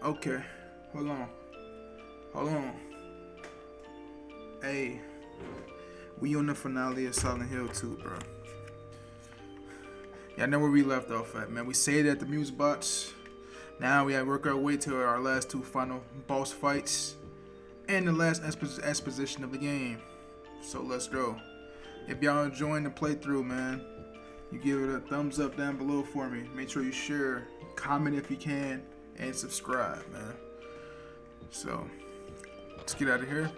Okay, hold on. Hold on. Hey, we on the finale of Silent Hill 2, bro. Yeah, I know where we left off at, man. We saved at the Muse box. Now we have to work our way to our last two final boss fights and the last exposition of the game. So let's go. If y'all enjoying the playthrough, man, you give it a thumbs up down below for me. Make sure you share, comment if you can, and subscribe, man. So let's get out of here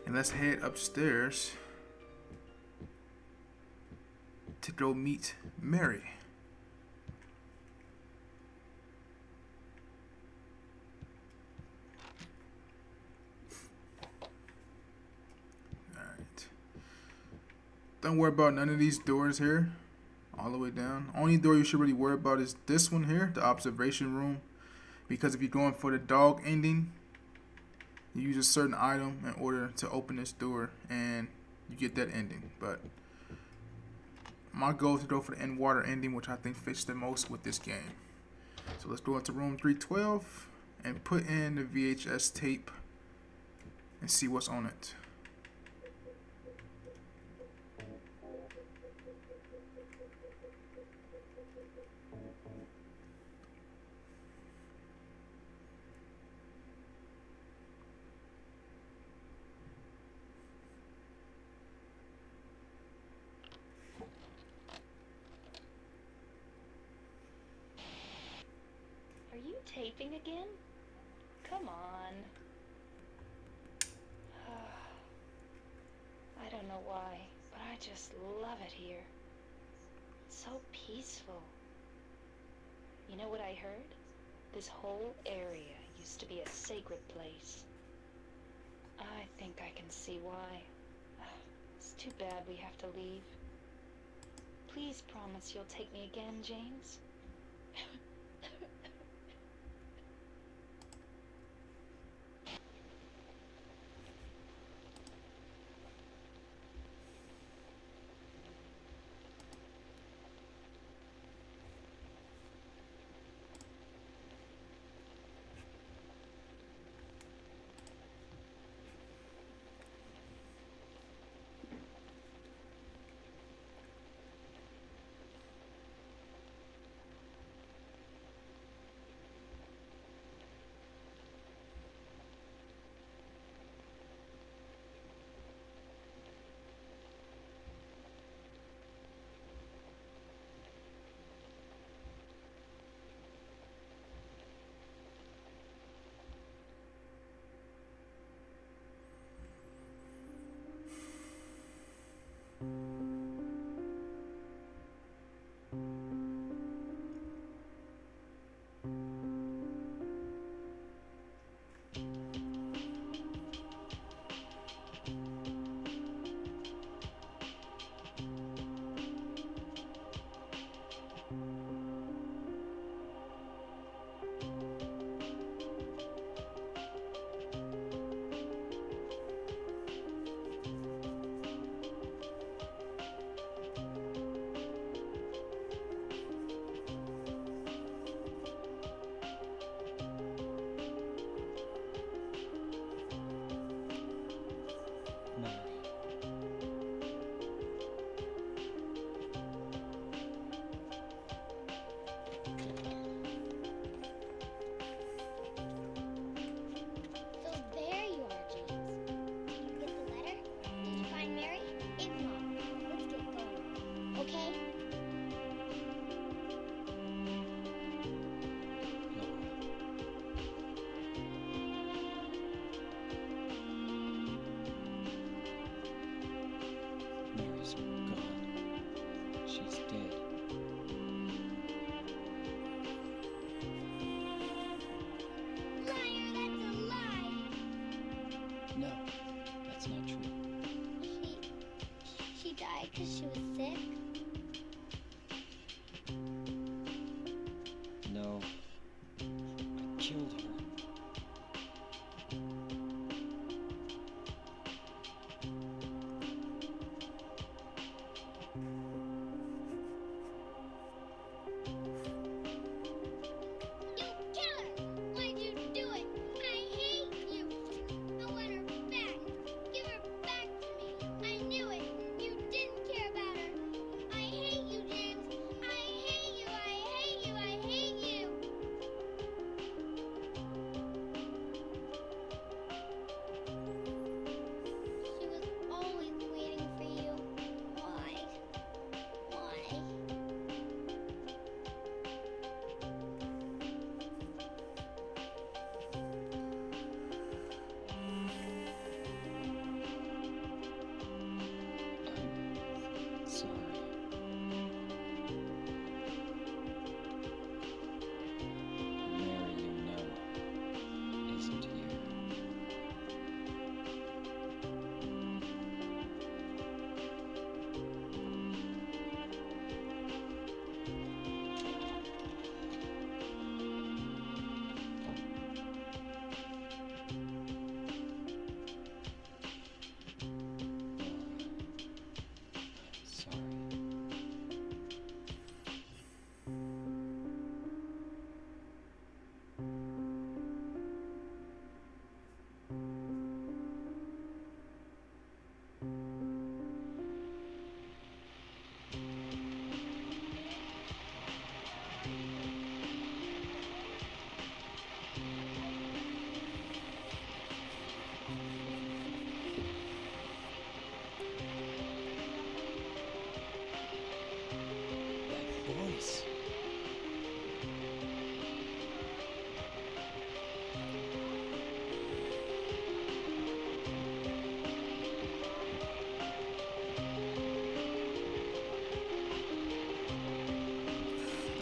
and let's head upstairs to go meet Mary. Alright. Don't worry about none of these doors here. All the way down. Only door you should really worry about is this one here, the observation room. Because if you're going for the dog ending, you use a certain item in order to open this door and you get that ending. But my goal is to go for the end water ending, which I think fits the most with this game. So let's go into room 312 and put in the VHS tape and see what's on it. Are you taping again? Come on. I don't know why, but I just love it here. It's so peaceful. You know what I heard? This whole area used to be a sacred place. I think I can see why. It's too bad we have to leave. Please promise you'll take me again, James. So there you are, James. Did you get the letter? Did you find Mary? If not, let's get going. Okay? Mary's gone. She's dead. Liar, that's a lie. No, that's not true. She died because she was sick. No, I killed her. You killer! Why'd you do That voice.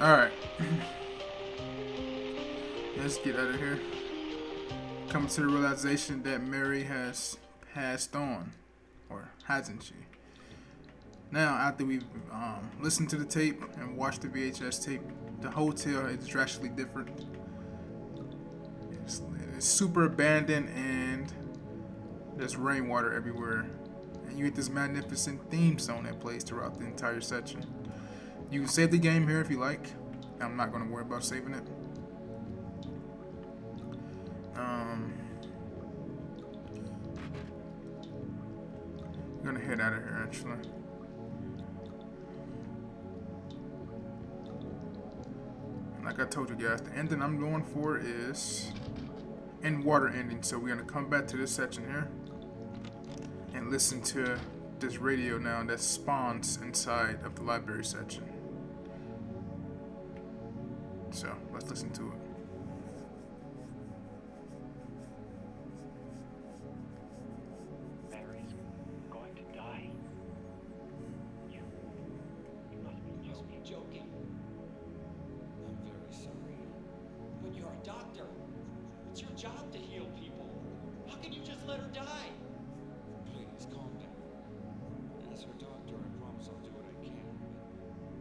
Alright. Let's get out of here. Come to the realization that Mary has passed on. Or hasn't she? Now, after we've listened to the tape and watched the VHS tape, the hotel is drastically different. It's super abandoned and there's rainwater everywhere. And you get this magnificent theme song that plays throughout the entire section. You can save the game here if you like. I'm not going to worry about saving it. I'm going to head out of here actually. Like I told you guys, the ending I'm going for is in water ending. So we're going to come back to this section here and listen to this radio now that spawns inside of the library section. So let's listen to it. Mary's going to die. You must be Joking. I'm very sorry. But you're a doctor. It's your job to heal people. How can you just let her die? Please, calm down. As her doctor, I promise I'll do what I can.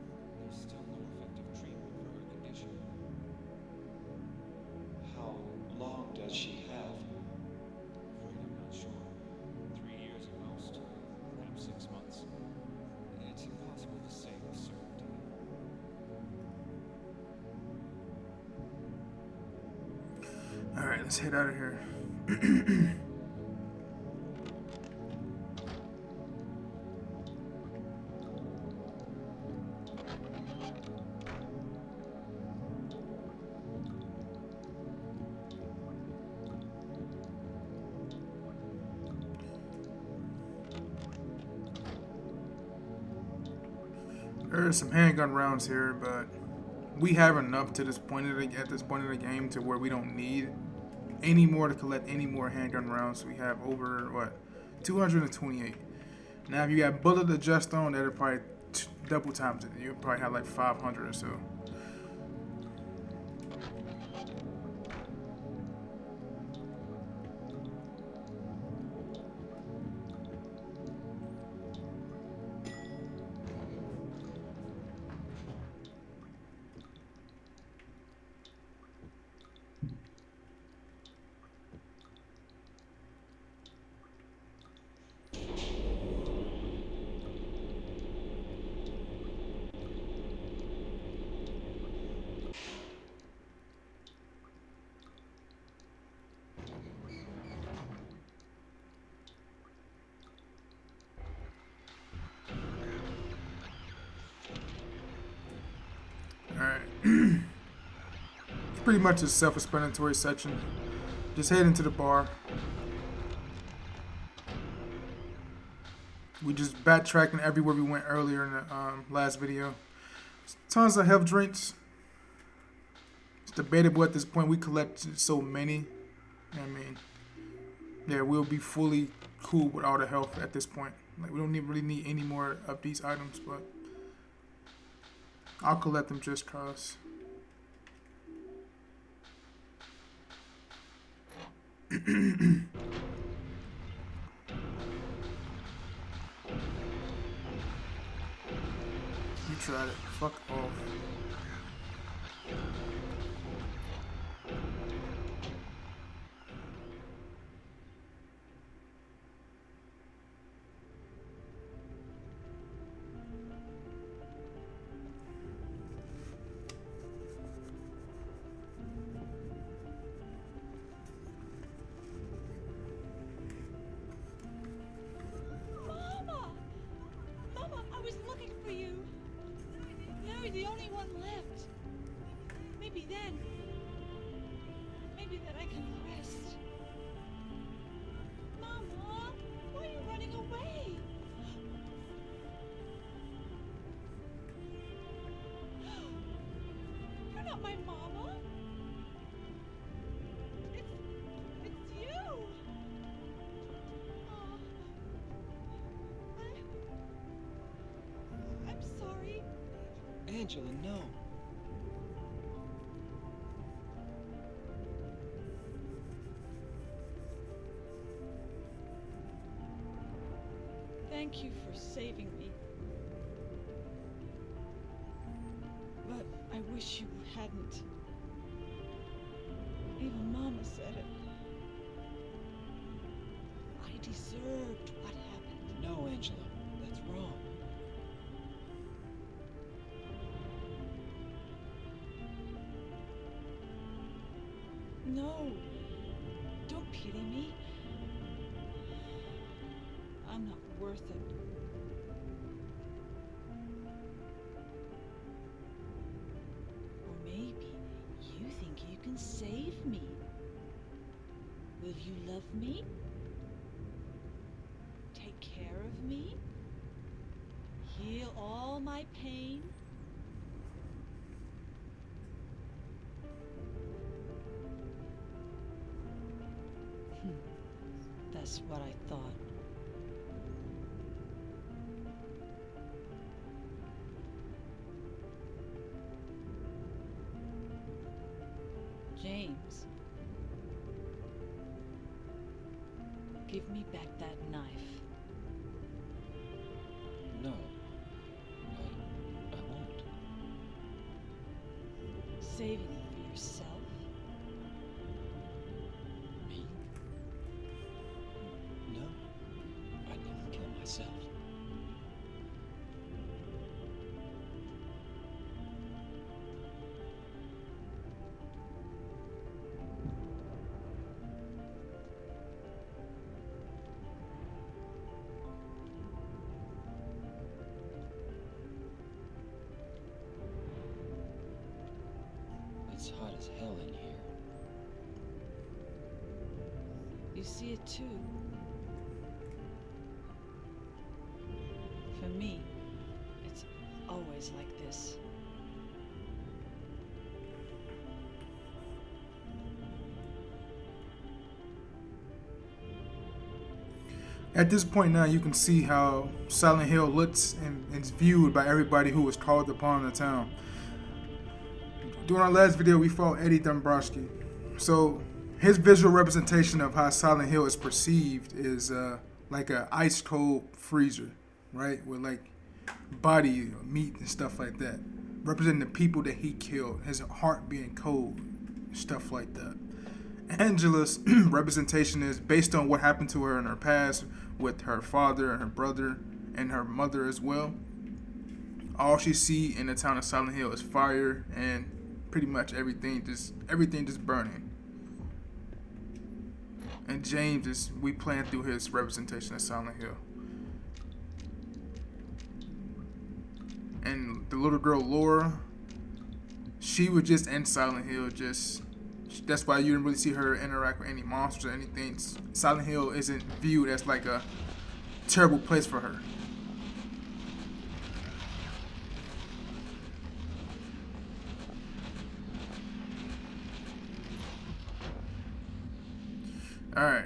But there's still no effective treatment for her condition. How long does she have? Afraid I'm not sure. 3 years at most. Perhaps 6 months. It's impossible to say with certainty. Alright, let's head out of here. There's some handgun rounds here, but we have enough to this point at this point of the game to where we don't need any more to collect any more handgun rounds. We have over what 228. Now, if you got bullet adjust on, that'll probably double times it. You'll probably have like 500 or so. Alright. It's pretty much a self-explanatory section. Just head into the bar. We just backtracking everywhere we went earlier in the last video. Tons of health drinks. It's debatable at this point. We collected so many. I mean, yeah, we'll be fully cool with all the health at this point. Like, we don't really need any more of these items, but I'll collect them just cause. You tried it. Fuck off. the only one left. Maybe then I can rest. Mama, why are you running away? You're not my mama. It's you. Oh, I'm sorry. Angela, no. Thank you for saving me. But I wish you hadn't. Even Mama said it. I deserved what happened. No, Angela, that's wrong. No, don't pity me. I'm not worth it. Or maybe you think you can save me. Will you love me? Take care of me? Heal all my pain? That's what I thought. James, give me back that knife. No, I won't. Saving it for yourself? Me? No, I'd never kill myself. It's hot as hell in here. You see it too. For me, it's always like this. At this point now, you can see how Silent Hill looks and is viewed by everybody who was called upon the town. During our last video, we fought Eddie Dombrowski. So his visual representation of how Silent Hill is perceived is like a ice cold freezer, right? With like body, meat, and stuff like that, representing the people that he killed. His heart being cold, stuff like that. Angela's representation is based on what happened to her in her past with her father and her brother and her mother as well. All she see in the town of Silent Hill is fire and pretty much everything just burning. And James is we playing through his representation of Silent Hill. And the little girl Laura, she was just in Silent Hill, that's why you didn't really see her interact with any monsters or anything. Silent Hill isn't viewed as like a terrible place for her. Alright.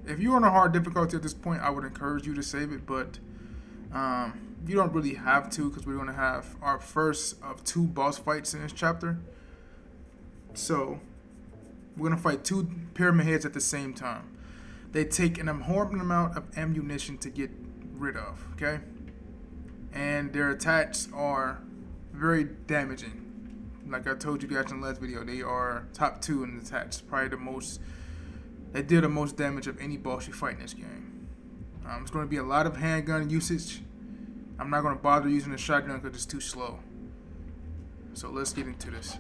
If you're on a hard difficulty at this point, I would encourage you to save it, but you don't really have to, because we're going to have our first of 2 boss fights in this chapter. So, we're going to fight 2 pyramid heads at the same time. They take an abhorrent amount of ammunition to get rid of, okay? And their attacks are very damaging. Like I told you guys in the last video, they are top 2 in the attacks. Probably they deal the most damage of any boss you fight in this game. It's going to be a lot of handgun usage. I'm not going to bother using the shotgun because it's too slow. So let's get into this.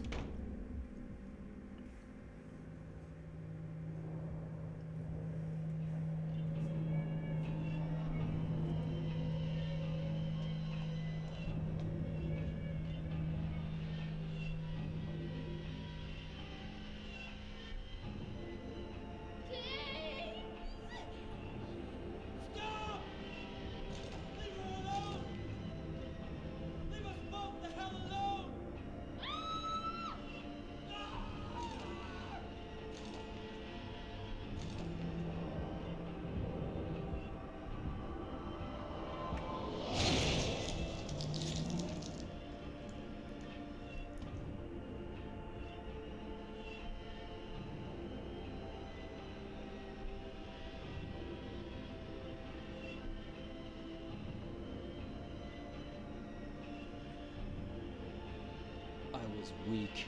weak.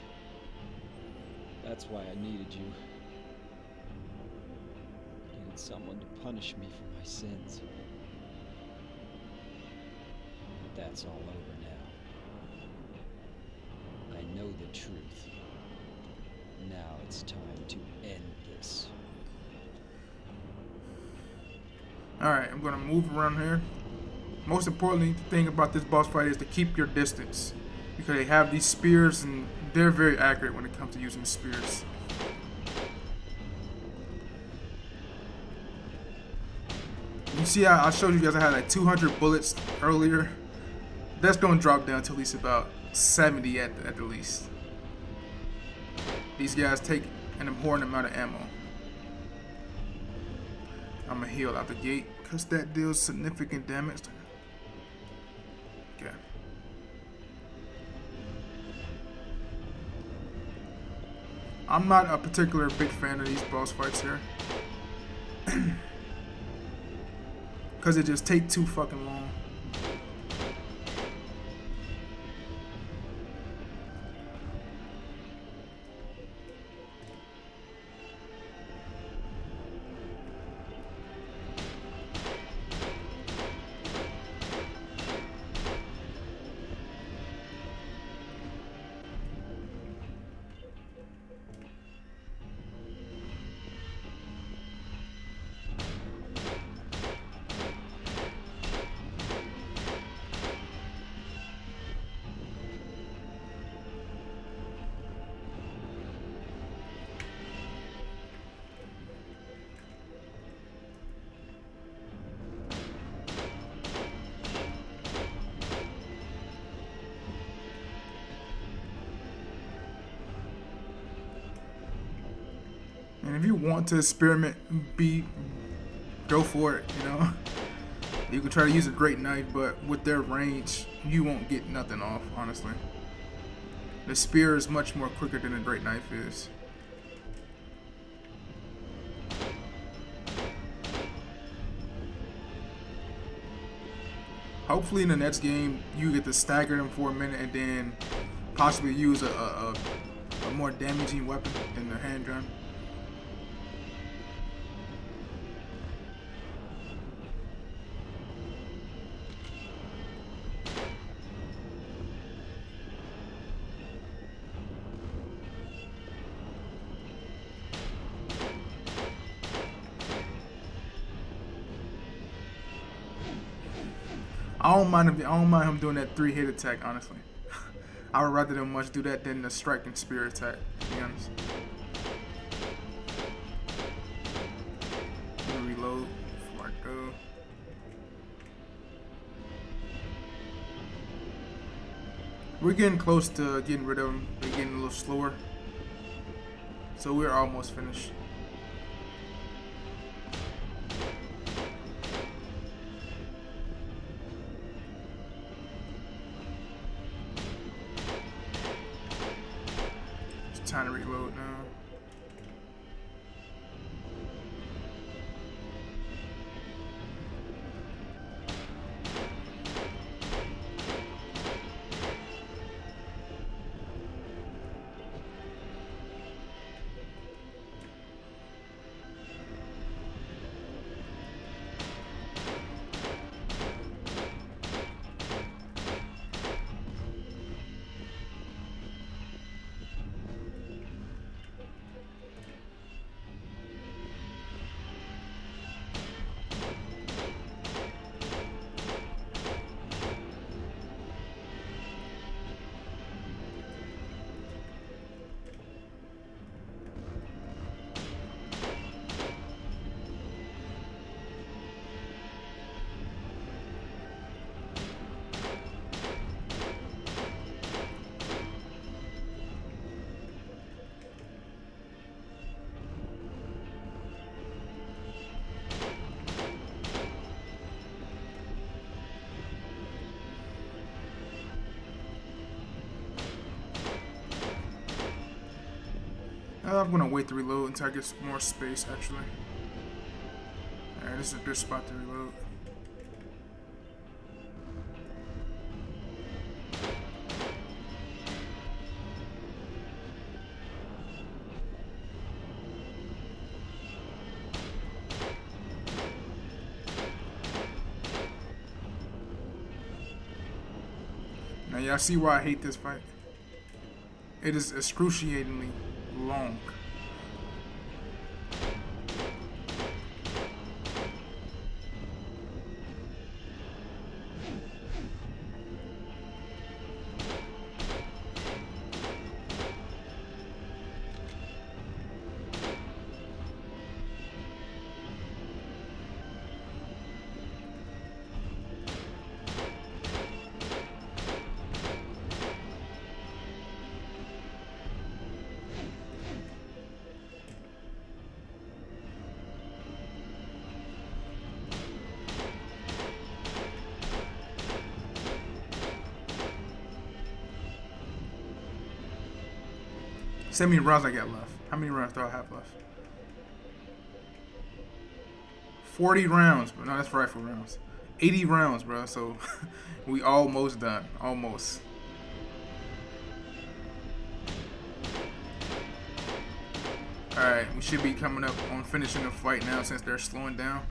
That's why I needed you. I needed someone to punish me for my sins. But that's all over now. I know the truth. Now it's time to end this. Alright, I'm gonna move around here. Most importantly, the thing about this boss fight is to keep your distance. Because they have these spears and they're very accurate when it comes to using spears. You see how I showed you guys I had like 200 bullets earlier? That's gonna drop down to at least about 70 at the least. These guys take an important amount of ammo. I'm gonna heal out the gate because that deals significant damage. Okay. I'm not a particular big fan of these boss fights here. Because they just take too fucking long. And if you want to experiment, go for it, you know. You can try to use a great knife, but with their range, you won't get nothing off, honestly. The spear is much more quicker than a great knife is. Hopefully in the next game, you get to stagger them for a minute and then possibly use a more damaging weapon than the handgun. I don't mind him doing that 3-hit attack, honestly. I would rather them much do that than the strike and spear attack, to be honest. Let me reload before I go. We're getting close to getting rid of them. They're getting a little slower. So we're almost finished. Time to reload now. I'm gonna wait to reload until I get some more space, actually. Alright, this is a good spot to reload. Now y'all see why I hate this fight? It is excruciatingly long. See how many rounds I got left. How many rounds do I have left? 40 rounds, but no, that's rifle rounds. 80 rounds, bro. So we almost done. Almost. Alright, we should be coming up on finishing the fight now since they're slowing down.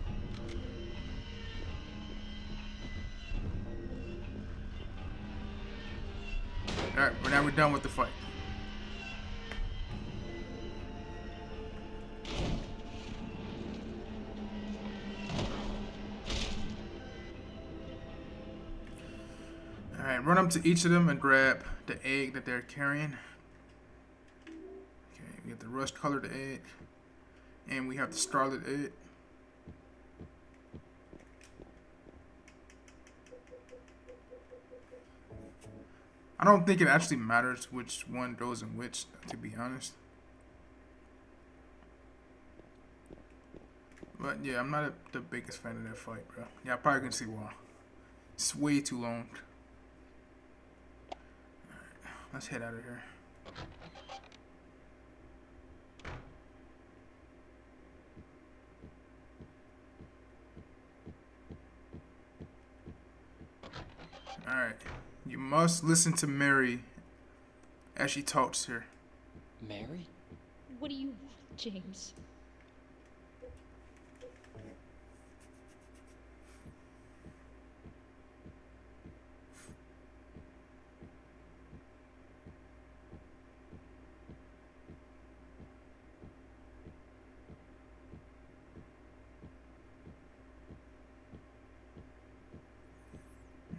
Alright, now we're done with the fight. Alright, run up to each of them and grab the egg that they're carrying. Okay, we get the rust colored egg. And we have the scarlet egg. I don't think it actually matters which one goes in which, to be honest. But yeah, I'm not the biggest fan of that fight, bro. Yeah, I probably can see why. It's way too long. Alright, let's head out of here. Alright. You must listen to Mary as she talks here. Mary? What do you want, James?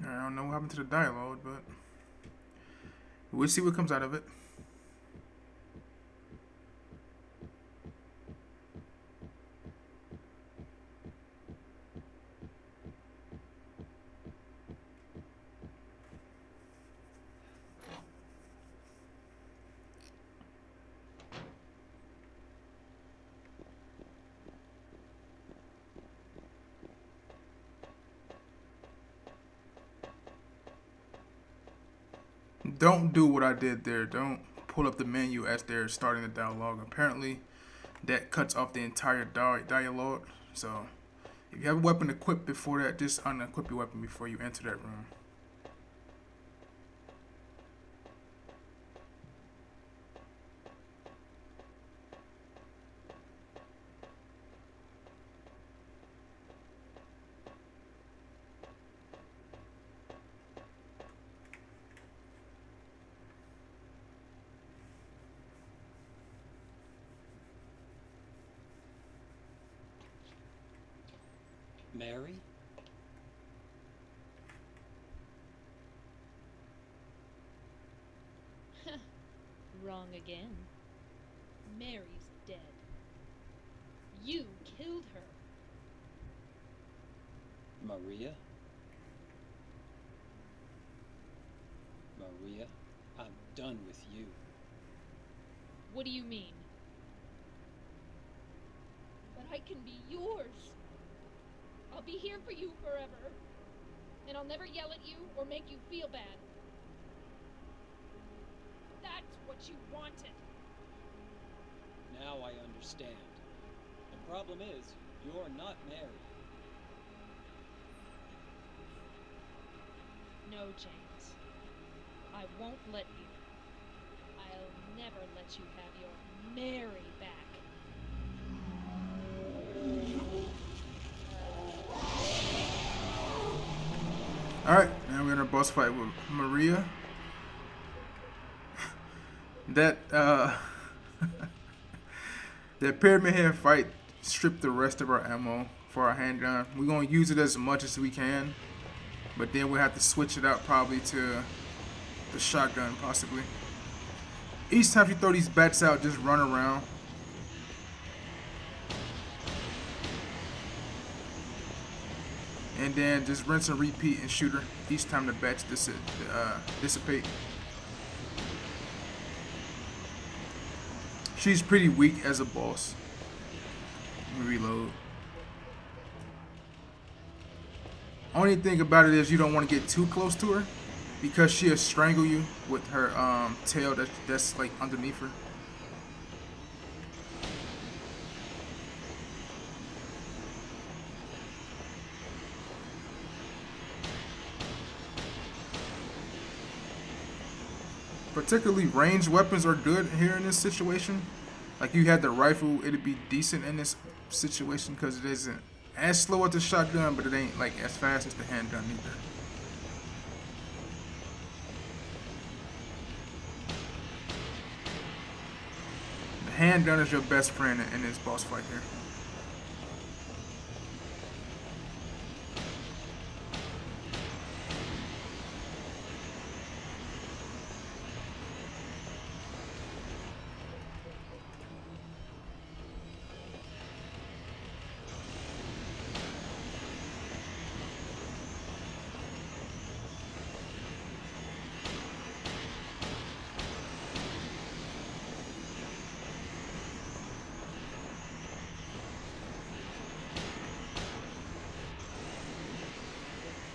I don't know what happened to the dialogue, but we'll see what comes out of it. Don't do what I did there. Don't pull up the menu as they're starting the dialogue. Apparently, that cuts off the entire dialogue. So, if you have a weapon equipped before that, just unequip your weapon before you enter that room. Mary? Wrong again. Mary's dead. You killed her. Maria? Maria, I'm done with you. What do you mean? But I can be yours. I'll be here for you forever. And I'll never yell at you or make you feel bad. That's what you wanted. Now I understand. The problem is, you're not Mary. No, James. I won't let you. I'll never let you have your Mary back. Alright, now we're in a boss fight with Maria. That that Pyramid Head fight stripped the rest of our ammo for our handgun. We're gonna use it as much as we can, but then we'll have to switch it out probably to the shotgun possibly. Each time you throw these bats out, just run around. And then just rinse and repeat and shoot her each time the bats dissipate. She's pretty weak as a boss. Let me reload. Only thing about it is you don't want to get too close to her because she'll strangle you with her tail that's like underneath her. Particularly ranged weapons are good here in this situation. Like you had the rifle, it'd be decent in this situation because it isn't as slow as the shotgun, but it ain't like as fast as the handgun either. The handgun is your best friend in this boss fight here.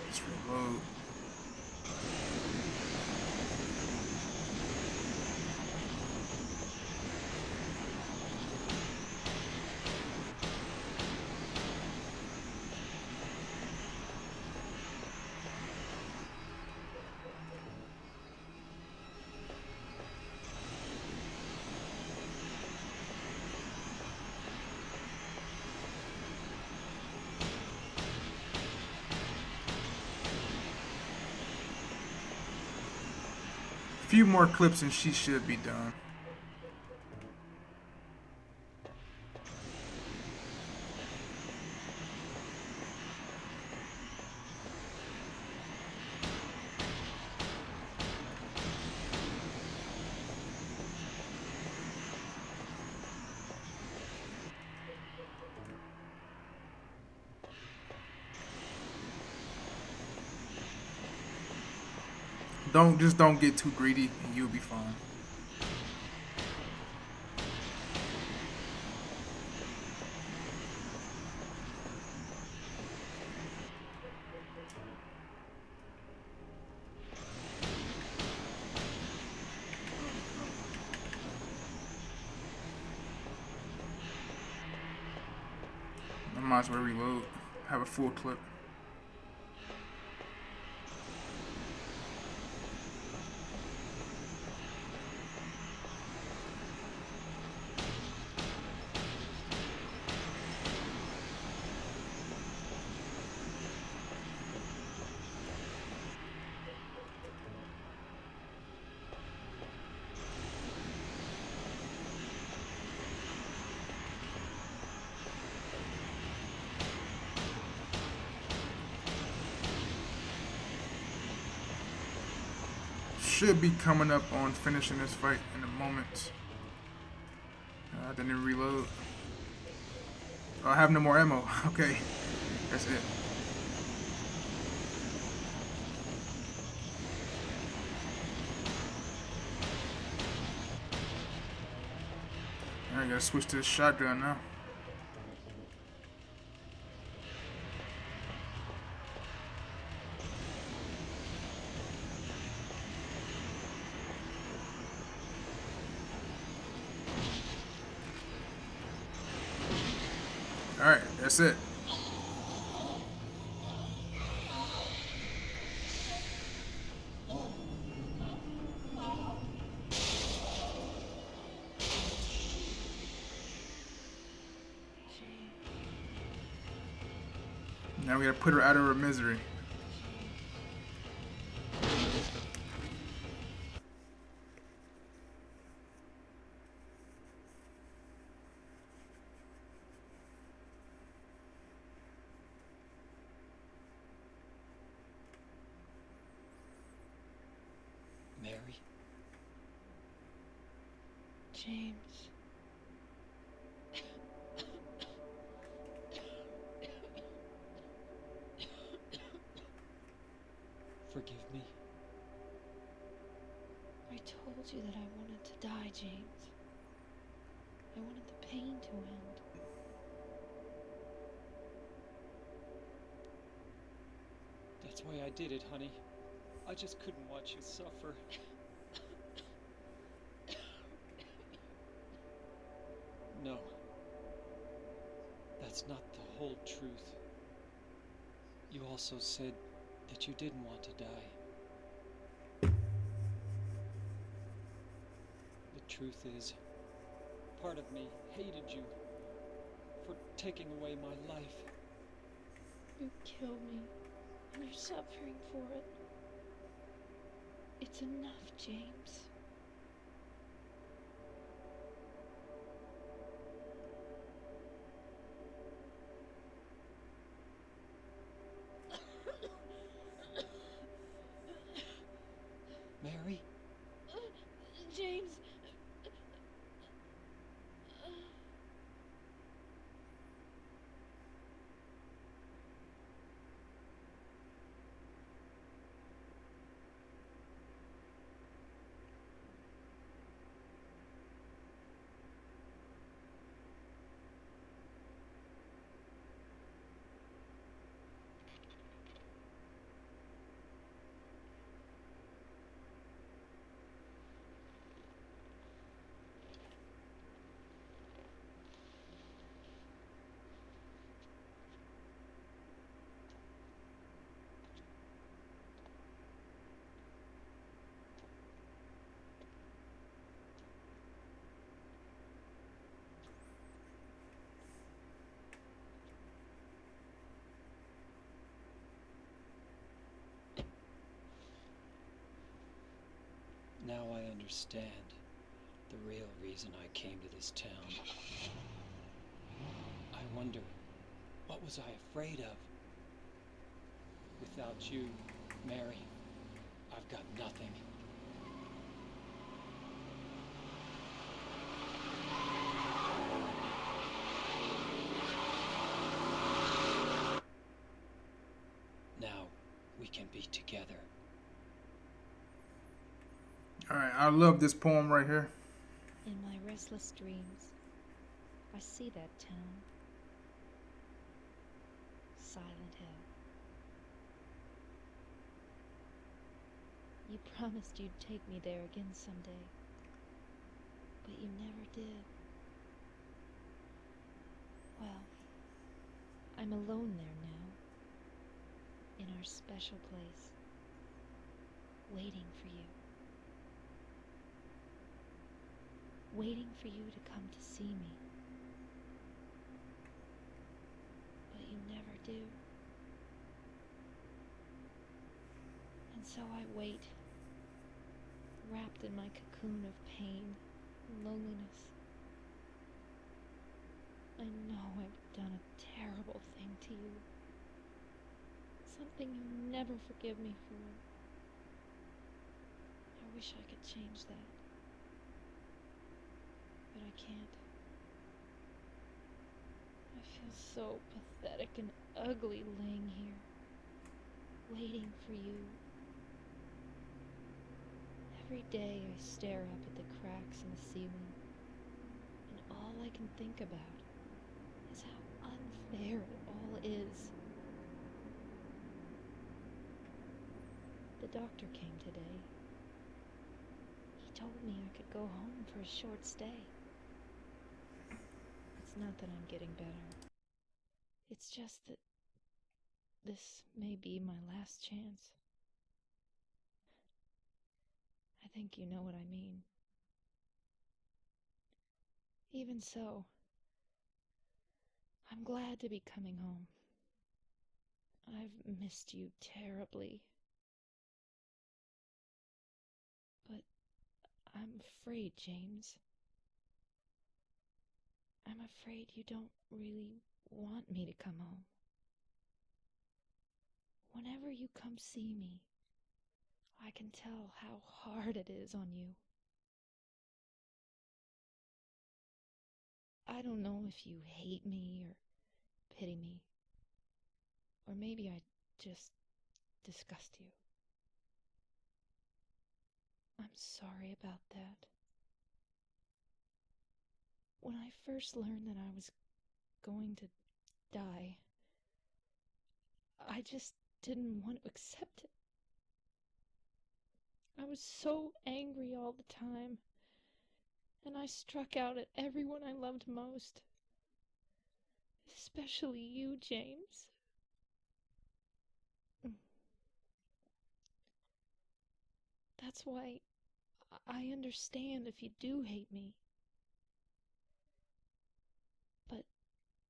Let's reload. Few more clips and she should be done. Don't get too greedy and you'll be fine. I might as well reload. Have a full clip. Should be coming up on finishing this fight in a moment. Didn't reload. Oh, I have no more ammo. Okay, that's it. I gotta switch to the shotgun now. Alright, that's it. Now we gotta put her out of her misery. Mary? James. Forgive me. I told you that I wanted to die, James. I wanted the pain to end. That's why I did it, honey. I just couldn't watch you suffer. No. That's not the whole truth. You also said that you didn't want to die. The truth is, part of me hated you for taking away my life. You killed me, and you're suffering for it. It's enough, James. Mary? James. Now I understand the real reason I came to this town. I wonder, what was I afraid of? Without you, Mary, I've got nothing. Now we can be together. Alright, I love this poem right here. In my restless dreams, I see that town. Silent Hill. You promised you'd take me there again someday, but you never did. Well, I'm alone there now, in our special place, waiting for you. Waiting for you to come to see me. But you never do. And so I wait, wrapped in my cocoon of pain and loneliness. I know I've done a terrible thing to you. Something you never forgive me for. I wish I could change that. But I can't. I feel so pathetic and ugly laying here, waiting for you. Every day I stare up at the cracks in the ceiling, and all I can think about is how unfair it all is. The doctor came today. He told me I could go home for a short stay. It's not that I'm getting better. It's just that this may be my last chance. I think you know what I mean. Even so, I'm glad to be coming home. I've missed you terribly. But I'm afraid, James. I'm afraid you don't really want me to come home. Whenever you come see me, I can tell how hard it is on you. I don't know if you hate me or pity me. Or maybe I just disgust you. I'm sorry about that. When I first learned that I was going to die, I just didn't want to accept it. I was so angry all the time, and I struck out at everyone I loved most. Especially you, James. That's why I understand if you do hate me. But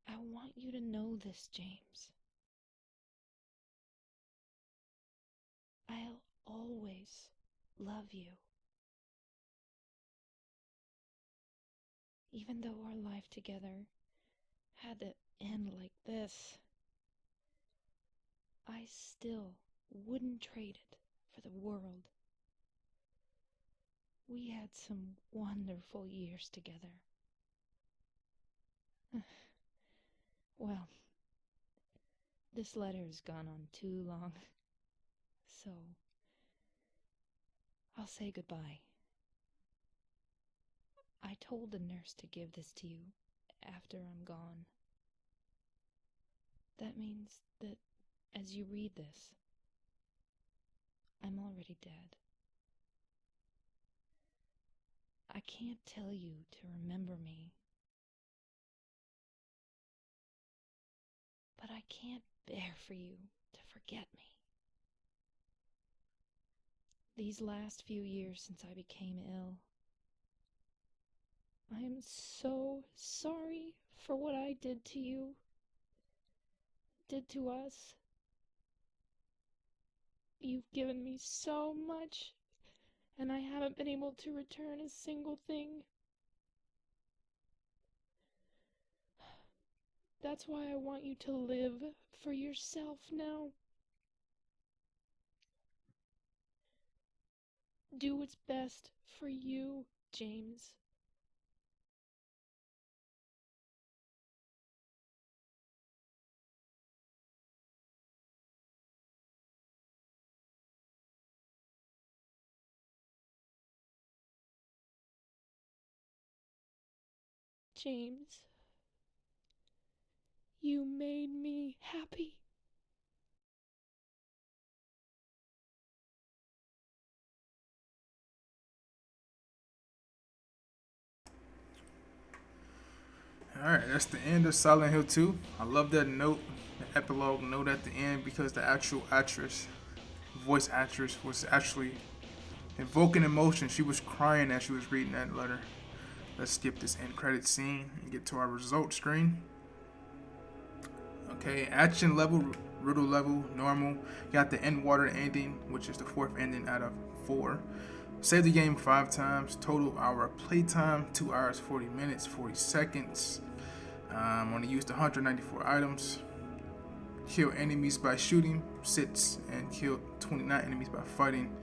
I want you to know this, James. I'll always love you. Even though our life together had to end like this, I still wouldn't trade it for the world. We had some wonderful years together. Well, this letter has gone on too long, so I'll say goodbye. I told the nurse to give this to you after I'm gone. That means that as you read this, I'm already dead. I can't tell you to remember me, but I can't bear for you to forget me. These last few years since I became ill, I am so sorry for what I did to you, did to us. You've given me so much, and I haven't been able to return a single thing. That's why I want you to live for yourself now. Do what's best for you, James. James, you made me happy. Alright, that's the end of Silent Hill 2. I love that note, the epilogue note at the end, because the actual actress, voice actress, was actually invoking emotion. She was crying as she was reading that letter. Let's skip this end credit scene and get to our result screen. Okay, action level, riddle level, normal. Got the end water ending, which is the 4th ending out of 4. Save the game 5 times. Total hour playtime, 2 hours 40 minutes 40 seconds. Only used 194 items. Kill enemies by shooting 6 and kill 29 enemies by fighting.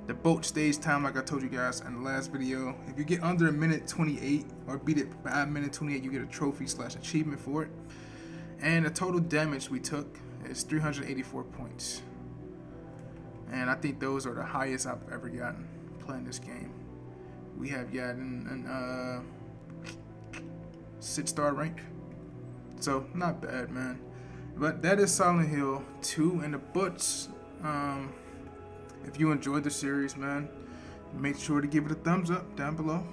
The boat stage time, like I told you guys in the last video, if you get under a minute 28 or beat it by a minute 28, you get a trophy / achievement for it. And the total damage we took is 384 points. And I think those are the highest I've ever gotten playing this game. We have gotten an 6-star rank. So, not bad, man. But that is Silent Hill 2 in the books. If you enjoyed the series, man, make sure to give it a thumbs up down below.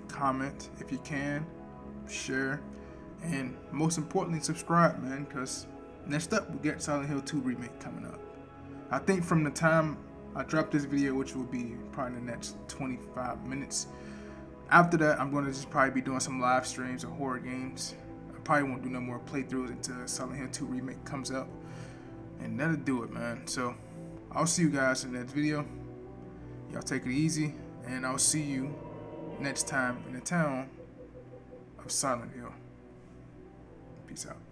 Comment if you can. Share. And most importantly, subscribe, man, because next up we get Silent Hill 2 Remake coming up. I think from the time I drop this video, which will be probably in the next 25 minutes, after that I'm going to just probably be doing some live streams of horror games. I probably won't do no more playthroughs until Silent Hill 2 Remake comes out. And that'll do it, man. So I'll see you guys in the next video. Y'all take it easy, and I'll see you next time in the town of Silent Hill. Peace out.